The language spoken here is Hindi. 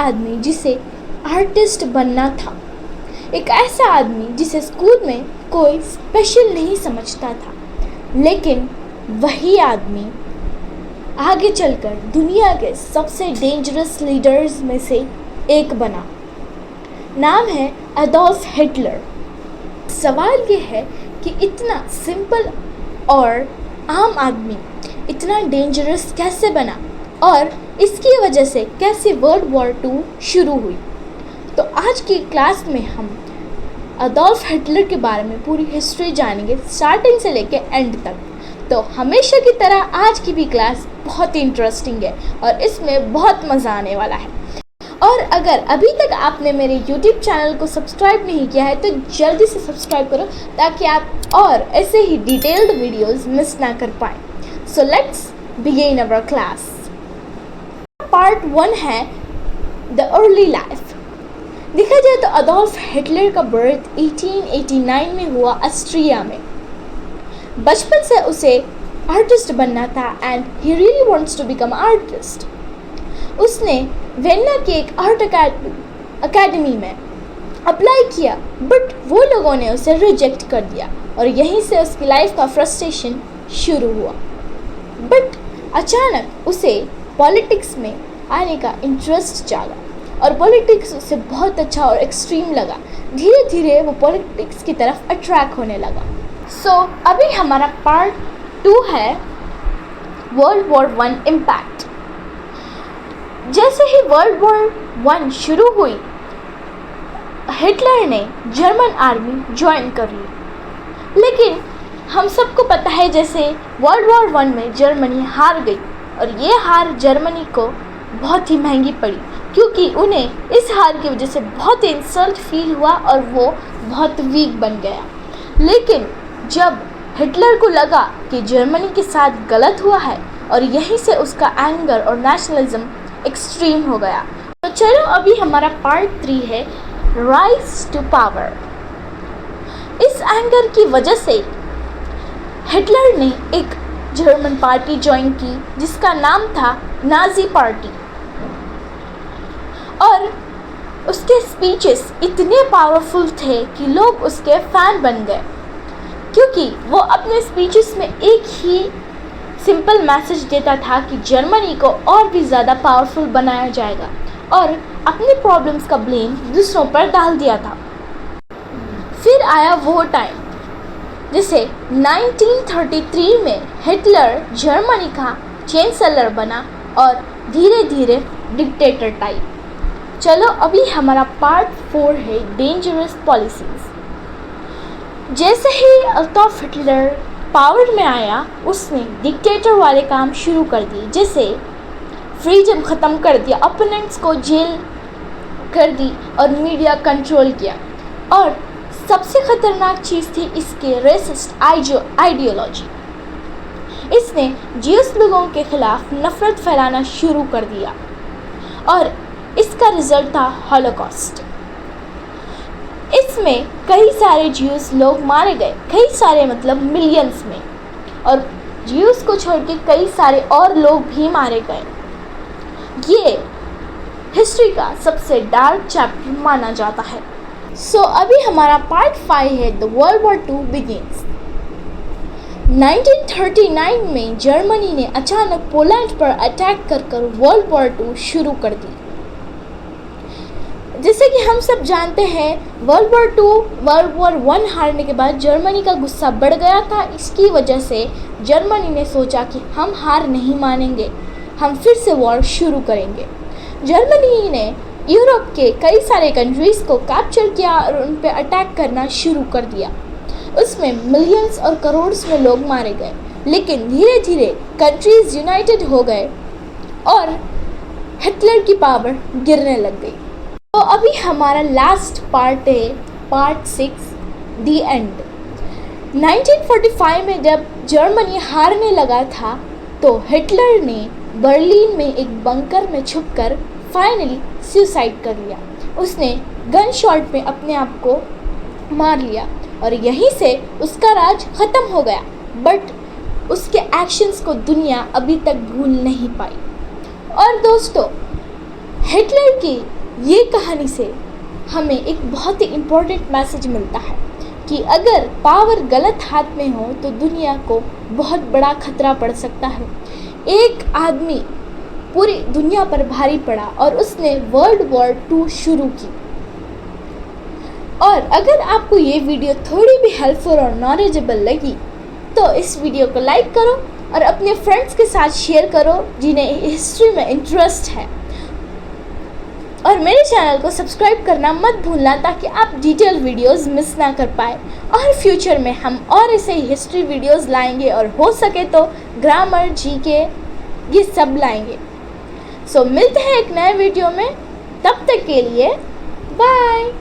आदमी जिसे आर्टिस्ट बनना था, एक ऐसा आदमी जिसे स्कूल में कोई स्पेशल नहीं समझता था, लेकिन वही आदमी आगे चलकर दुनिया के सबसे डेंजरस लीडर्स में से एक बना। नाम है एडोल्फ हिटलर। सवाल ये है कि इतना सिंपल और आम आदमी इतना डेंजरस कैसे बना और इसकी वजह से कैसे वर्ल्ड वॉर 2 शुरू हुई। तो आज की क्लास में हम एडोल्फ हिटलर के बारे में पूरी हिस्ट्री जानेंगे, स्टार्टिंग से लेकर एंड तक। तो हमेशा की तरह आज की भी क्लास बहुत ही इंटरेस्टिंग है और इसमें बहुत मज़ा आने वाला है। और अगर अभी तक आपने मेरे YouTube चैनल को सब्सक्राइब नहीं किया है तो जल्दी से सब्सक्राइब करो ताकि आप और ऐसे ही डिटेल्ड वीडियोस मिस ना कर पाएँ। So let's begin our class. Part 1 है द अर्ली लाइफ। देखा जाए तो एडोल्फ हिटलर का बर्थ 1889 में हुआ ऑस्ट्रिया में। बचपन से उसे आर्टिस्ट बनना था and he really wants to become artist. उसने वेन्ना की एक आर्ट अकेडमी में अप्लाई किया, बट वो लोगों ने उसे रिजेक्ट कर दिया और यहीं से उसकी लाइफ का फ्रस्ट्रेशन शुरू हुआ। बट अचानक उसे पॉलिटिक्स में आने का इंटरेस्ट जागा और पॉलिटिक्स उसे बहुत अच्छा और एक्सट्रीम लगा। धीरे धीरे वो पॉलिटिक्स की तरफ अट्रैक्ट होने लगा। सो अभी हमारा पार्ट 2 है वर्ल्ड वॉर 1 इम्पैक्ट। जैसे ही वर्ल्ड वॉर 1 शुरू हुई, हिटलर ने जर्मन आर्मी ज्वाइन कर ली। लेकिन हम सबको पता है जैसे वर्ल्ड वॉर 1 में जर्मनी हार गई और ये हार जर्मनी को बहुत ही महंगी पड़ी, क्योंकि उन्हें इस हार की वजह से बहुत इंसल्ट फील हुआ और वो बहुत वीक बन गया। लेकिन जब हिटलर को लगा कि जर्मनी के साथ गलत हुआ है और यहीं से उसका एंगर और नेशनलिज्म एक्सट्रीम हो गया। तो चलो अभी हमारा पार्ट 3 है राइज टू पावर। इस एंगर की वजह से हिटलर ने एक जर्मन पार्टी ज्वाइन की जिसका नाम था नाजी पार्टी, और उसके स्पीचेस इतने पावरफुल थे कि लोग उसके फैन बन गए, क्योंकि वो अपने स्पीचेस में एक ही सिंपल मैसेज देता था कि जर्मनी को और भी ज़्यादा पावरफुल बनाया जाएगा और अपनी प्रॉब्लम्स का ब्लेम दूसरों पर डाल दिया था। फिर आया वो टाइम जैसे 1933 में हिटलर जर्मनी का चांसलर बना और धीरे धीरे डिक्टेटर टाइप। चलो अभी हमारा पार्ट 4 है डेंजरस पॉलिसीज़। जैसे ही एडोल्फ हिटलर पावर में आया, उसने डिक्टेटर वाले काम शुरू कर दिए, जैसे फ्रीडम ख़त्म कर दिया, अपोनेंट्स को जेल कर दी और मीडिया कंट्रोल किया। और सबसे ख़तरनाक चीज़ थी इसके रेसिस्ट आइडियोलॉजी। इसने ज्यूस लोगों के खिलाफ नफ़रत फैलाना शुरू कर दिया और इसका रिज़ल्ट था हॉलोकॉस्ट। इसमें कई सारे ज्यूस लोग मारे गए, कई सारे मतलब मिलियंस में, और ज्यूस को छोड़ के कई सारे और लोग भी मारे गए। ये हिस्ट्री का सबसे डार्क चैप्टर माना जाता है। सो अभी हमारा पार्ट 5 है द वर्ल्ड वॉर 2 बिगिंस। 1939 में जर्मनी ने अचानक पोलैंड पर अटैक कर वर्ल्ड वॉर 2 शुरू कर दी। जैसे कि हम सब जानते हैं, वर्ल्ड वॉर 2 वर्ल्ड वॉर 1 हारने के बाद जर्मनी का गुस्सा बढ़ गया था। इसकी वजह से जर्मनी ने सोचा कि हम हार नहीं मानेंगे, हम फिर से वॉर शुरू करेंगे। जर्मनी ने यूरोप के कई सारे कंट्रीज़ को कैप्चर किया और उन पर अटैक करना शुरू कर दिया। उसमें मिलियंस और करोड़ में लोग मारे गए, लेकिन धीरे धीरे कंट्रीज़ यूनाइटेड हो गए और हिटलर की पावर गिरने लग गई। तो अभी हमारा लास्ट पार्ट है पार्ट 6 दी एंड। 1945 में जब जर्मनी हारने लगा था तो हिटलर ने बर्लिन में एक बंकर में छुपकर फाइनली सुसाइड कर लिया। उसने गन शॉट में अपने आप को मार लिया और यहीं से उसका राज ख़त्म हो गया। बट उसके एक्शंस को दुनिया अभी तक भूल नहीं पाई। और दोस्तों, हिटलर की ये कहानी से हमें एक बहुत ही इम्पोर्टेंट मैसेज मिलता है कि अगर पावर गलत हाथ में हो तो दुनिया को बहुत बड़ा खतरा पड़ सकता है। एक आदमी पूरी दुनिया पर भारी पड़ा और उसने वर्ल्ड वॉर 2 शुरू की। और अगर आपको ये वीडियो थोड़ी भी हेल्पफुल और नॉलेजेबल लगी तो इस वीडियो को लाइक करो और अपने फ्रेंड्स के साथ शेयर करो जिन्हें हिस्ट्री में इंटरेस्ट है। और मेरे चैनल को सब्सक्राइब करना मत भूलना ताकि आप डिटेल वीडियोस मिस ना कर पाए। और फ्यूचर में हम और ऐसे हिस्ट्री वीडियोस लाएंगे और हो सके तो ग्रामर, जीके ये सब लाएंगे। सो मिलते हैं एक नए वीडियो में, तब तक के लिए बाय।